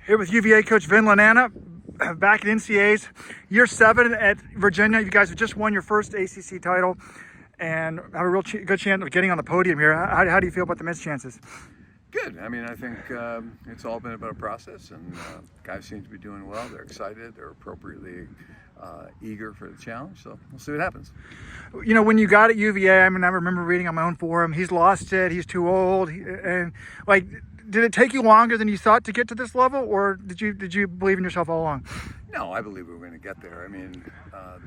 Here with UVA coach Vin Lananna, back at NCAAs, year 7 at Virginia. You guys have just won your first ACC title and have a real good chance of getting on the podium here. How do you feel about the men's chances? Good. I mean, I think it's all been about a process, and guys seem to be doing well. They're excited. They're appropriately eager for the challenge. So we'll see what happens. You know, when you got at UVA, I remember reading on my own forum, he's lost it. He's too old, and like. Did it take you longer than you thought to get to this level, or did you believe in yourself all along? No, I believe we were going to get there. I mean,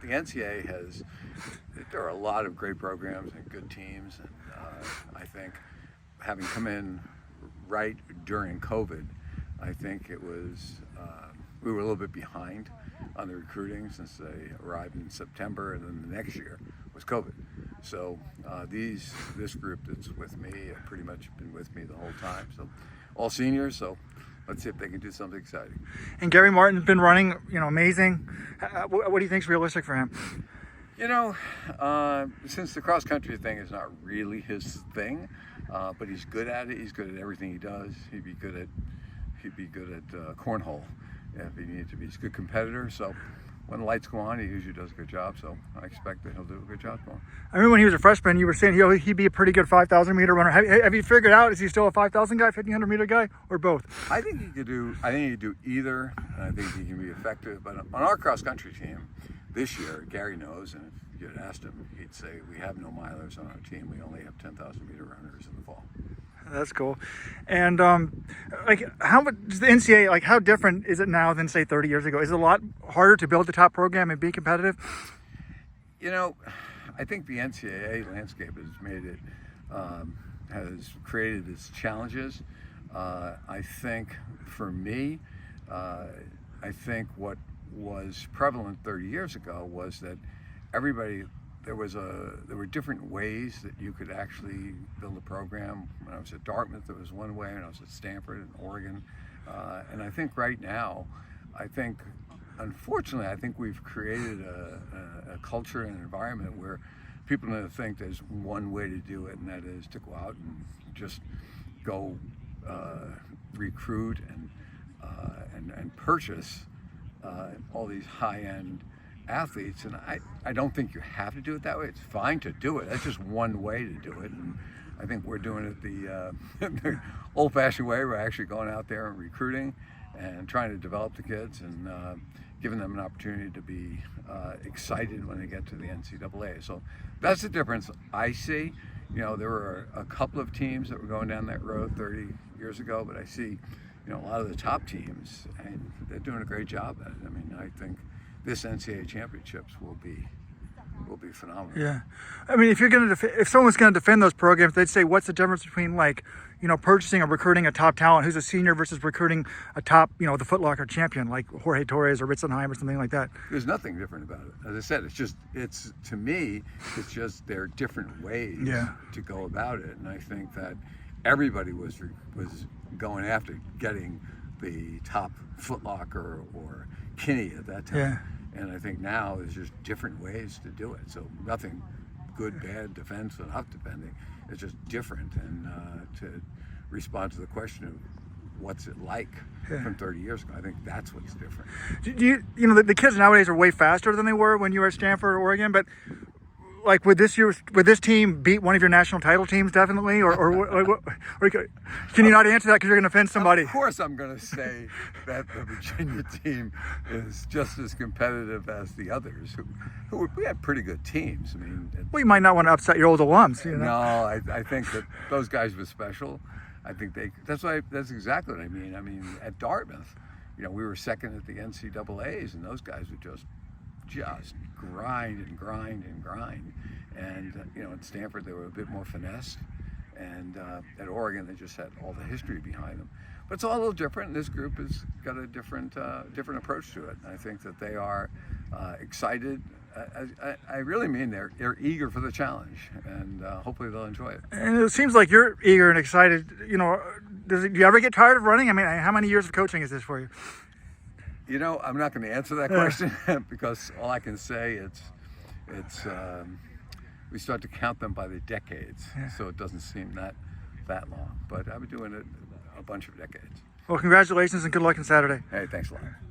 the NCAA there are a lot of great programs and good teams, and I think having come in right during COVID, I think it was, we were a little bit behind on the recruiting since they arrived in September, and then the next year was COVID. So this group that's with me have pretty much been with me the whole time. So all seniors, so let's see if they can do something exciting. And Gary Martin's been running, amazing. What do you think's realistic for him? Since the cross country thing is not really his thing, but he's good at it. He's good at everything he does. He'd be good at cornhole if he needed to be. He's a good competitor. So when the lights go on, he usually does a good job. So I expect that he'll do a good job for him. I remember when he was a freshman, you were saying he'd be a pretty good 5,000 meter runner. Have you figured out, is he still a 5,000 guy, 1,500 meter guy, or both? I think he could do either, and I think he can be effective. But on our cross country team this year, Gary knows, and if you had asked him, he'd say we have no milers on our team. We only have 10,000 meter runners in the fall. That's cool. And how much does the NCAA, how different is it now than say 30 years ago? Is it a lot harder to build the top program and be competitive? I think the NCAA landscape has made it, has created its challenges. I think for me, I think what was prevalent 30 years ago was that there were different ways that you could actually build a program. When I was at Dartmouth, there was one way, and I was at Stanford and Oregon. And I think right now, unfortunately, I think we've created a culture and an environment where people think there's one way to do it, and that is to go out and just go recruit and purchase all these high-end athletes, and I don't think you have to do it that way. It's fine to do it. That's just one way to do it, and I think we're doing it the old-fashioned way. We're actually going out there and recruiting and trying to develop the kids and giving them an opportunity to be excited when they get to the NCAA. So that's the difference I see. There were a couple of teams that were going down that road 30 years ago, but I see a lot of the top teams, and they're doing a great job at it. I mean, I think this NCAA championships will be phenomenal. Yeah, I mean, if someone's going to defend those programs, they'd say, what's the difference between purchasing or recruiting a top talent who's a senior versus recruiting a top, the Foot Locker champion like Jorge Torres or Ritzenheim or something like that? There's nothing different about it. As I said, to me, it's just there are different ways to go about it, and I think that everybody was going after getting the top Foot Locker or Kinney at that time. Yeah. And I think now there's just different ways to do it. So nothing good, bad, defense, or not defending. It's just different. And to respond to the question of what's it like from 30 years ago, I think that's what's different. The kids nowadays are way faster than they were when you were at Stanford or Oregon, but would this team beat one of your national title teams definitely, or can you not answer that because you're going to offend somebody? Of course, I'm going to say that the Virginia team is just as competitive as the others. We had pretty good teams. I mean, you might not want to upset your old alums. No, I think that those guys were special. I think that's exactly what I mean. I mean, at Dartmouth, we were second at the NCAAs, and those guys would just grind and grind and grind. And at Stanford they were a bit more finessed, and at Oregon they just had all the history behind them. But it's all a little different, and this group has got a different approach to it. And I think that they are excited. I really mean they're eager for the challenge, and hopefully they'll enjoy it. And it seems like you're eager and excited. Do you ever get tired of running? I mean, how many years of coaching is this for you? I'm not going to answer that question because all I can say it's we start to count them by the decades, so it doesn't seem that long. But I've been doing it a bunch of decades. Well, congratulations and good luck on Saturday. Hey, thanks a lot.